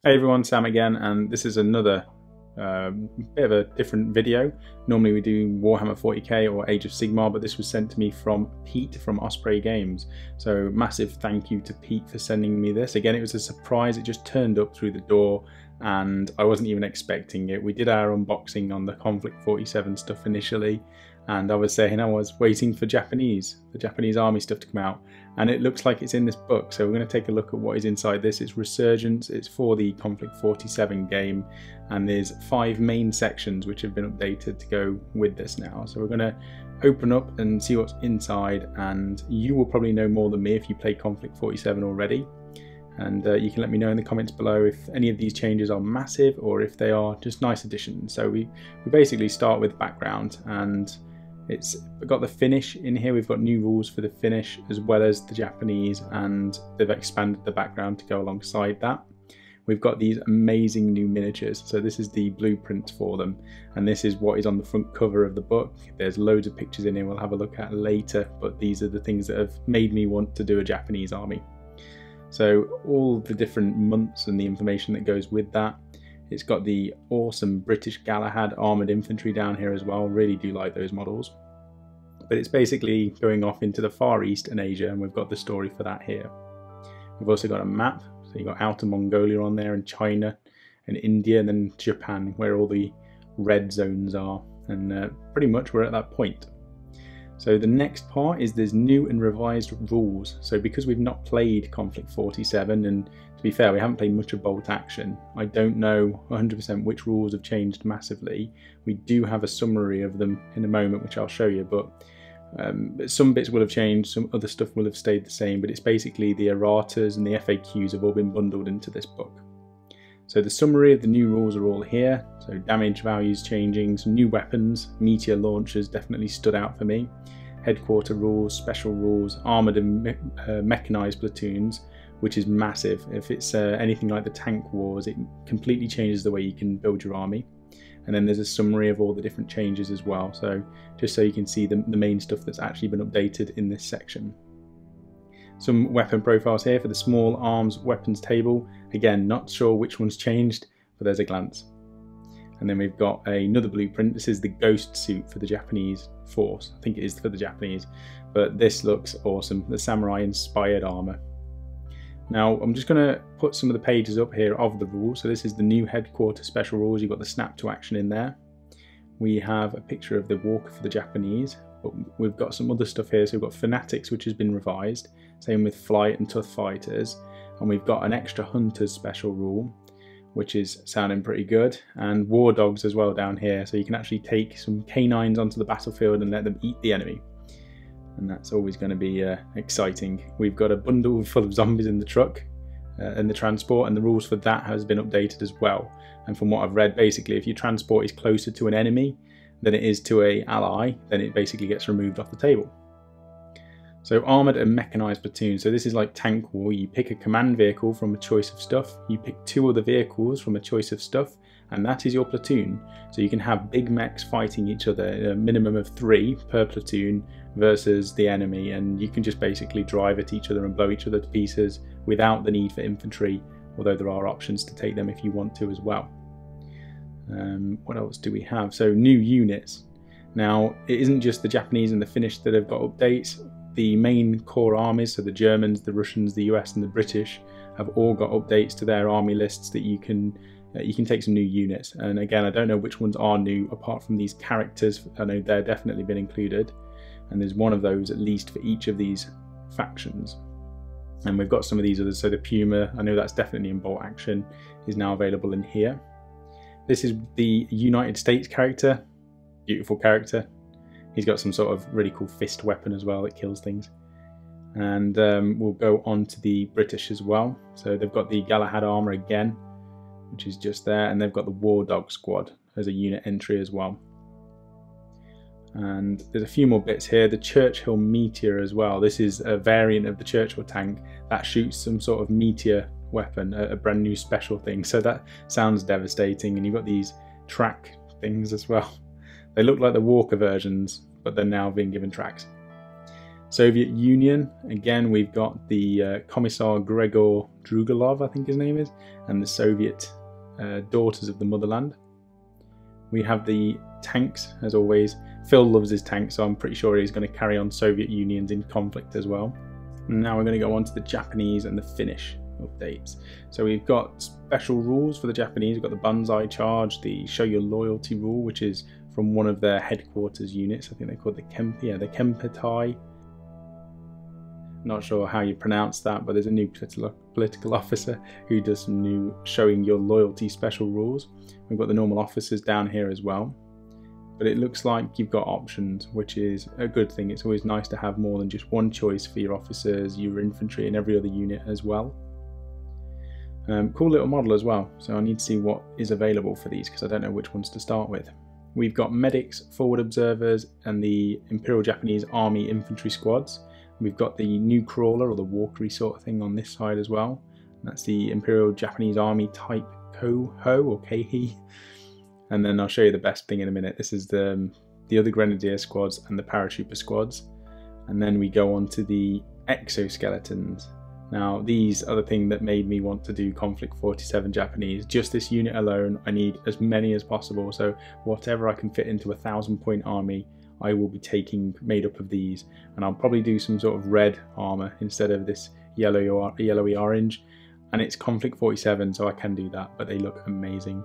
Hey everyone, Sam again, and this is another bit of a different video. Normally we do Warhammer 40k or Age of Sigmar, but this was sent to me from Pete from Osprey Games. So massive thank you to Pete for sending me this. Again, it was a surprise. It just turned up through the door and I wasn't even expecting it. We did our unboxing on the Konflikt 47 stuff initially, and I was saying I was waiting for the Japanese army stuff to come out, and it looks like it's in this book. So we're going to take a look at what is inside this. It's Resurgence, it's for the Konflikt 47 game, and there's 5 main sections which have been updated to go with this now. So we're going to open up and see what's inside, and you will probably know more than me if you play Konflikt 47 already. And you can let me know in the comments below if any of these changes are massive or if they are just nice additions. So we basically start with background, and we've got the Finnish in here. We've got new rules for the Finnish as well as the Japanese, and they've expanded the background to go alongside that. We've got these amazing new miniatures. So this is the blueprint for them, and this is what is on the front cover of the book. There's loads of pictures in here we'll have a look at later, but these are the things that have made me want to do a Japanese army. So all the different months and the information that goes with that. It's got the awesome British Galahad armoured infantry down here as well. Really do like those models. But it's basically going off into the Far East and Asia, and we've got the story for that here. We've also got a map. So you've got Outer Mongolia on there, and China and India, and then Japan, where all the red zones are. And pretty much we're at that point. So the next part is there's new and revised rules. So because we've not played Konflikt 47, and to be fair, we haven't played much of Bolt Action, I don't know 100% which rules have changed massively. We do have a summary of them in a moment, which I'll show you, but some bits will have changed, some other stuff will have stayed the same, but it's basically the erratas and the FAQs have all been bundled into this book. So the summary of the new rules are all here. So damage values changing, some new weapons, meteor launchers definitely stood out for me. Headquarter rules, special rules, armoured and mechanized platoons, which is massive. If it's anything like the tank wars, it completely changes the way you can build your army. And then there's a summary of all the different changes as well. So just so you can see the main stuff that's actually been updated in this section. Some weapon profiles here for the small arms weapons table. Again, not sure which one's changed, but there's a glance. And then we've got another blueprint. This is the ghost suit for the Japanese force. I think it is for the Japanese, but this looks awesome. The samurai inspired armor. Now I'm just going to put some of the pages up here of the rules. So this is the new headquarter special rules. You've got the snap to action in there. We have a picture of the walker for the Japanese, but we've got some other stuff here. So we've got fanatics, which has been revised. Same with flight and tough fighters. And we've got an extra hunters special rule, which is sounding pretty good. And war dogs as well down here. So you can actually take some canines onto the battlefield and let them eat the enemy. And that's always going to be exciting. We've got a bundle full of zombies in the truck, in the transport, and the rules for that has been updated as well. And from what I've read, basically if your transport is closer to an enemy than it is to an ally, then it basically gets removed off the table. So armoured and mechanized platoon. So this is like tank war. You pick a command vehicle from a choice of stuff. You pick 2 other vehicles from a choice of stuff, and that is your platoon. So you can have big mechs fighting each other, a minimum of 3 per platoon versus the enemy, and you can just basically drive at each other and blow each other to pieces without the need for infantry, although there are options to take them if you want to as well. What else do we have? So new units. Now it isn't just the Japanese and the Finnish that have got updates. The main core armies, so the Germans, the Russians, the US and the British, have all got updates to their army lists that you can take some new units. And again, I don't know which ones are new apart from these characters. I know they're definitely been included, and there's one of those at least for each of these factions. And we've got some of these others. So the Puma, I know that's definitely in Bolt Action, is now available in here. This is the United States character, beautiful character. He's got some sort of really cool fist weapon as well that kills things. And we'll go on to the British as well. So they've got the Galahad armour again, which is just there, and they've got the War Dog Squad as a unit entry as well. And there's a few more bits here. The Churchill Meteor as well. This is a variant of the Churchill tank that shoots some sort of meteor weapon, a brand new special thing. So that sounds devastating. And you've got these track things as well. They look like the Walker versions, but they're now being given tracks. Soviet Union, again we've got the Commissar Gregor Drugalov, I think his name is, and the Soviet Daughters of the Motherland. We have the tanks, as always. Phil loves his tanks, so I'm pretty sure he's going to carry on Soviet Unions in Konflikt as well. And now we're going to go on to the Japanese and the Finnish updates. So we've got special rules for the Japanese. We've got the Banzai Charge, the Show Your Loyalty rule, which is from one of their headquarters units. I think they're called the Kempetai. Not sure how you pronounce that, but there's a new political officer who does some new Showing Your Loyalty special rules. We've got the normal officers down here as well. But it looks like you've got options, which is a good thing. It's always nice to have more than just one choice for your officers, your infantry, and every other unit as well. Cool little model as well. So I need to see what is available for these because I don't know which ones to start with. We've got medics, forward observers, and the Imperial Japanese Army infantry squads. We've got the new crawler, or the walkery sort of thing, on this side as well. That's the Imperial Japanese Army Type Koho or Keihi. And then I'll show you the best thing in a minute. This is the other Grenadier squads and the Paratrooper squads. And then we go on to the exoskeletons. Now these are the thing that made me want to do Konflikt 47 Japanese. Just this unit alone, I need as many as possible. So whatever I can fit into a 1,000-point army, I will be taking made up of these. And I'll probably do some sort of red armor instead of this yellowy orange. And it's Konflikt 47, so I can do that, but they look amazing.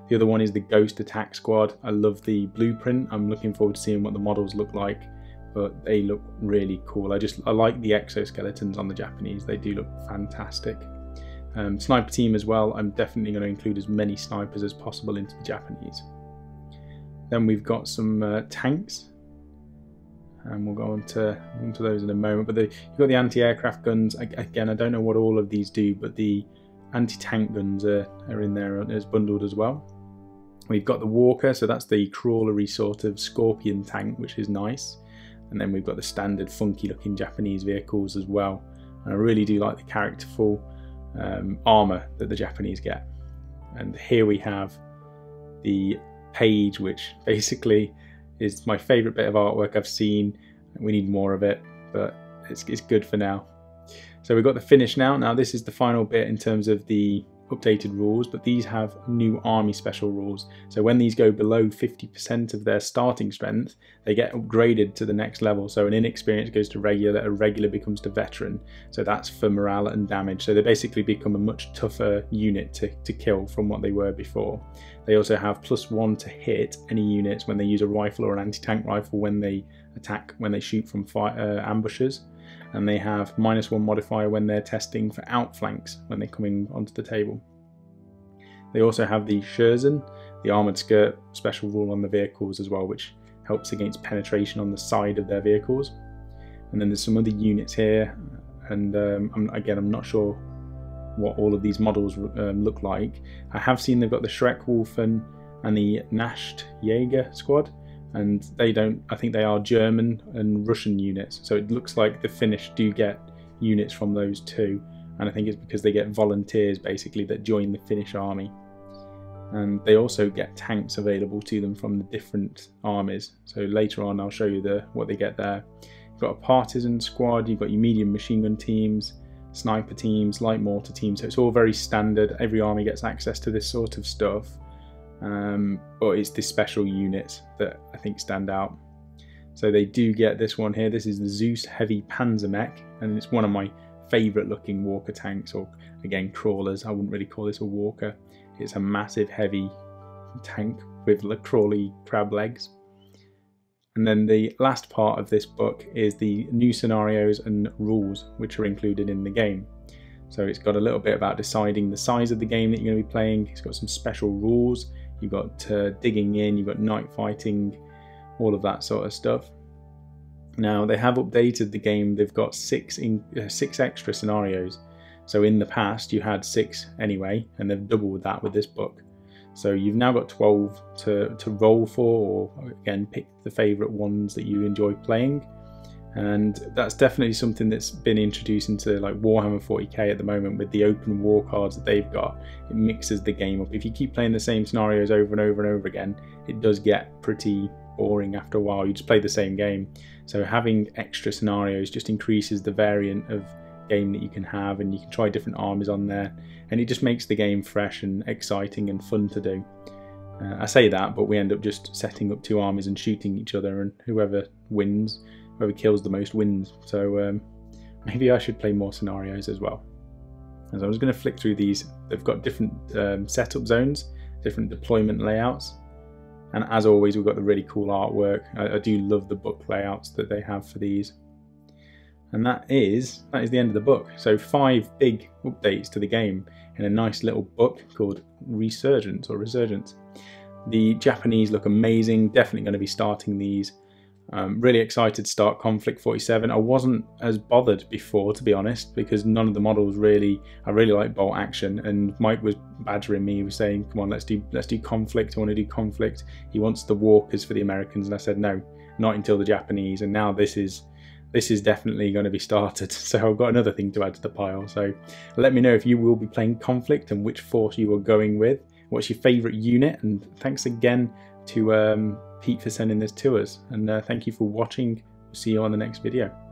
The other one is the Ghost Attack Squad. I love the blueprint. I'm looking forward to seeing what the models look like, but they look really cool. I like the exoskeletons on the Japanese. They do look fantastic. Sniper team as well. I'm definitely going to include as many snipers as possible into the Japanese. Then we've got some tanks, and we'll go on to those in a moment. But you've got the anti-aircraft guns. Again, I don't know what all of these do, but the anti-tank guns are in there as bundled as well. We've got the Walker, so that's the crawlery sort of Scorpion tank, which is nice. And then we've got the standard funky looking Japanese vehicles as well. And I really do like the characterful armour that the Japanese get. And here we have the page, which basically is my favourite bit of artwork I've seen. We need more of it, but it's good for now. So we've got the Finnish now. Now this is the final bit in terms of the updated rules, but these have new army special rules. So when these go below 50% of their starting strength, they get upgraded to the next level. So an inexperienced goes to regular, a regular becomes to veteran. So that's for morale and damage. So they basically become a much tougher unit to kill from what they were before. They also have +1 to hit any units when they use a rifle or an anti-tank rifle when they attack, when they shoot from ambushes. And they have -1 modifier when they're testing for outflanks when they're coming onto the table. They also have the Scherzen, the armoured skirt special rule on the vehicles as well, which helps against penetration on the side of their vehicles. And then there's some other units here, and I'm not sure what all of these models look like. I have seen they've got the Schreckwolfen and the Nasht Jäger squad. And I think they are German and Russian units. So it looks like the Finnish do get units from those two. And I think it's because they get volunteers basically that join the Finnish army. And they also get tanks available to them from the different armies. So later on I'll show you what they get there. You've got a partisan squad, you've got your medium machine gun teams, sniper teams, light mortar teams. So it's all very standard. Every army gets access to this sort of stuff. But it's the special units that I think stand out. So they do get this one here. This is the Zeus Heavy Panzer Mech, and it's one of my favourite looking walker tanks, or again crawlers. I wouldn't really call this a walker. It's a massive heavy tank with crawly crab legs. And then the last part of this book is the new scenarios and rules which are included in the game. So it's got a little bit about deciding the size of the game that you're going to be playing. It's got some special rules. You've got digging in, you've got night fighting, all of that sort of stuff. Now they have updated the game. They've got six extra scenarios. So in the past you had 6 anyway, and they've doubled that with this book. So you've now got 12 to roll for, or again pick the favourite ones that you enjoy playing. And that's definitely something that's been introduced into like Warhammer 40k at the moment with the open war cards that they've got. It mixes the game up. If you keep playing the same scenarios over and over and over again, it does get pretty boring after a while. You just play the same game. So having extra scenarios just increases the variant of game that you can have, and you can try different armies on there, and it just makes the game fresh and exciting and fun to do. I say that, but we end up just setting up 2 armies and shooting each other, and whoever wins, whoever kills the most wins. So maybe I should play more scenarios as well. And so I'm just going to flick through these. They've got different setup zones, different deployment layouts, and as always we've got the really cool artwork. I do love the book layouts that they have for these. And that is the end of the book. So 5 big updates to the game in a nice little book called Resurgence or Resurgence. The Japanese look amazing, definitely going to be starting these. Really excited to start Konflikt 47. I wasn't as bothered before, to be honest, because none of the models really, I really like bolt action, and Mike was badgering me. He was saying, come on, let's do Konflikt, I want to do Konflikt. He wants the walkers for the Americans, and I said no, not until the Japanese, and now this is definitely going to be started. So I've got another thing to add to the pile. So let me know if you will be playing Konflikt and which force you are going with. What's your favourite unit? And thanks again to Pete for sending this to us. And thank you for watching. We'll see you on the next video.